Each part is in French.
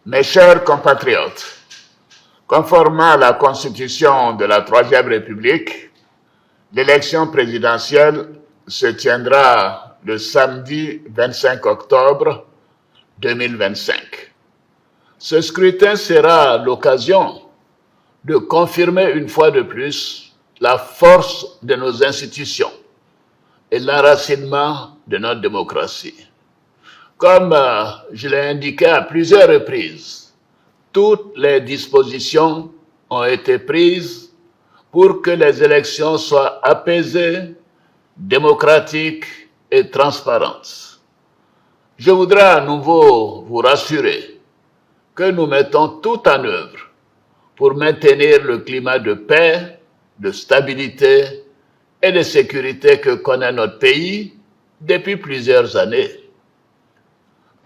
Mes chers compatriotes, conformément à la Constitution de la Troisième République, l'élection présidentielle se tiendra le samedi 25 octobre 2025. Ce scrutin sera l'occasion de confirmer une fois de plus la force de nos institutions et l'enracinement de notre démocratie. Comme je l'ai indiqué à plusieurs reprises, toutes les dispositions ont été prises pour que les élections soient apaisées, démocratiques et transparentes. Je voudrais à nouveau vous rassurer que nous mettons tout en œuvre pour maintenir le climat de paix, de stabilité et de sécurité que connaît notre pays depuis plusieurs années.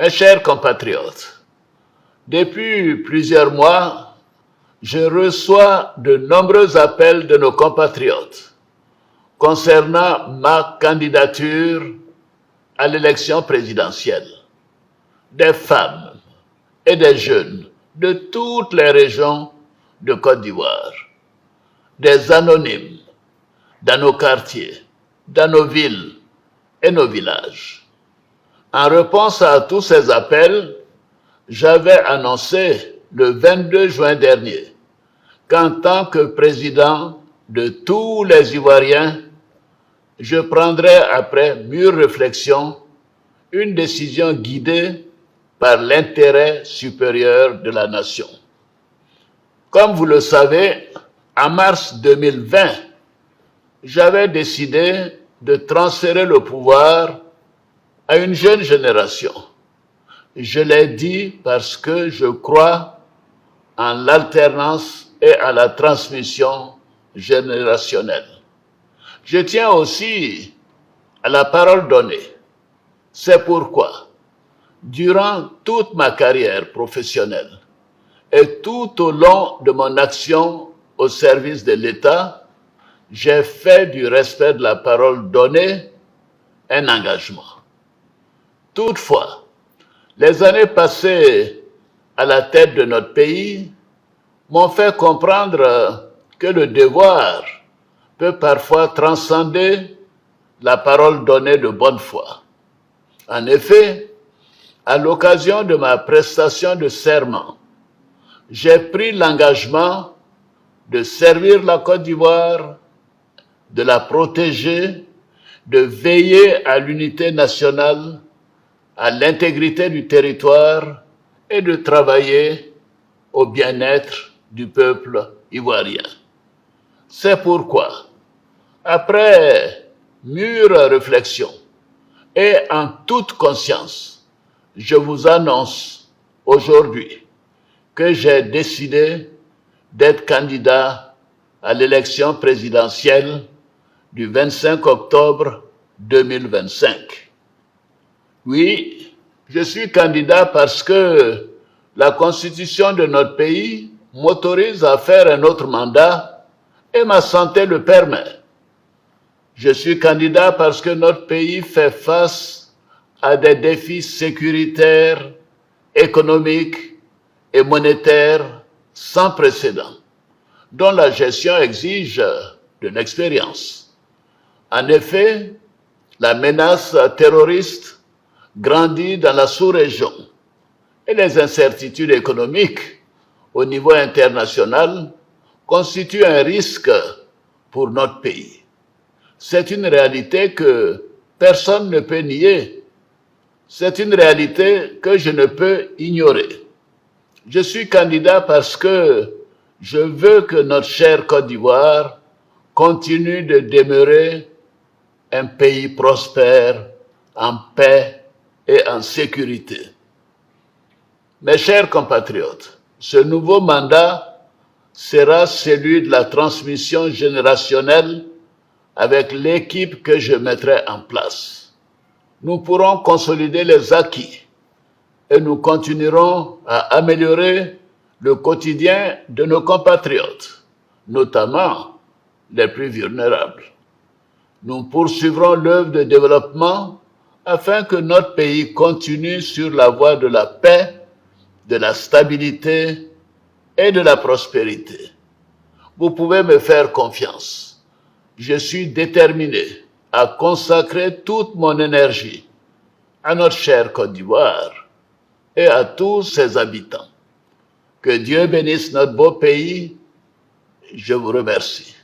Mes chers compatriotes, depuis plusieurs mois, je reçois de nombreux appels de nos compatriotes concernant ma candidature à l'élection présidentielle. Des femmes et des jeunes de toutes les régions de Côte d'Ivoire, des anonymes dans nos quartiers, dans nos villes et nos villages. En réponse à tous ces appels, j'avais annoncé le 22 juin dernier qu'en tant que président de tous les Ivoiriens, je prendrais après mûre réflexion une décision guidée par l'intérêt supérieur de la nation. Comme vous le savez, en mars 2020, j'avais décidé de transférer le pouvoir à une jeune génération. Je l'ai dit parce que je crois en l'alternance et à la transmission générationnelle. Je tiens aussi à la parole donnée. C'est pourquoi, durant toute ma carrière professionnelle et tout au long de mon action au service de l'État, j'ai fait du respect de la parole donnée un engagement. Toutefois, les années passées à la tête de notre pays m'ont fait comprendre que le devoir peut parfois transcender la parole donnée de bonne foi. En effet, à l'occasion de ma prestation de serment, j'ai pris l'engagement de servir la Côte d'Ivoire, de la protéger, de veiller à l'unité nationale, à l'intégrité du territoire et de travailler au bien-être du peuple ivoirien. C'est pourquoi, après mûre réflexion et en toute conscience, je vous annonce aujourd'hui que j'ai décidé d'être candidat à l'élection présidentielle du 25 octobre 2025. Oui, je suis candidat parce que la Constitution de notre pays m'autorise à faire un autre mandat et ma santé le permet. Je suis candidat parce que notre pays fait face à des défis sécuritaires, économiques et monétaires sans précédent, dont la gestion exige de l'expérience. En effet, la menace terroriste grandit dans la sous-région et les incertitudes économiques au niveau international constituent un risque pour notre pays. C'est une réalité que personne ne peut nier. C'est une réalité que je ne peux ignorer. Je suis candidat parce que je veux que notre chère Côte d'Ivoire continue de demeurer un pays prospère, en paix et en sécurité. Mes chers compatriotes, ce nouveau mandat sera celui de la transmission générationnelle avec l'équipe que je mettrai en place. Nous pourrons consolider les acquis et nous continuerons à améliorer le quotidien de nos compatriotes, notamment les plus vulnérables. Nous poursuivrons l'œuvre de développement afin que notre pays continue sur la voie de la paix de la stabilité et de la prospérité. Vous pouvez me faire confiance. Je suis déterminé à consacrer toute mon énergie à notre chère Côte d'Ivoire et à tous ses habitants. Que Dieu bénisse notre beau pays. Je vous remercie.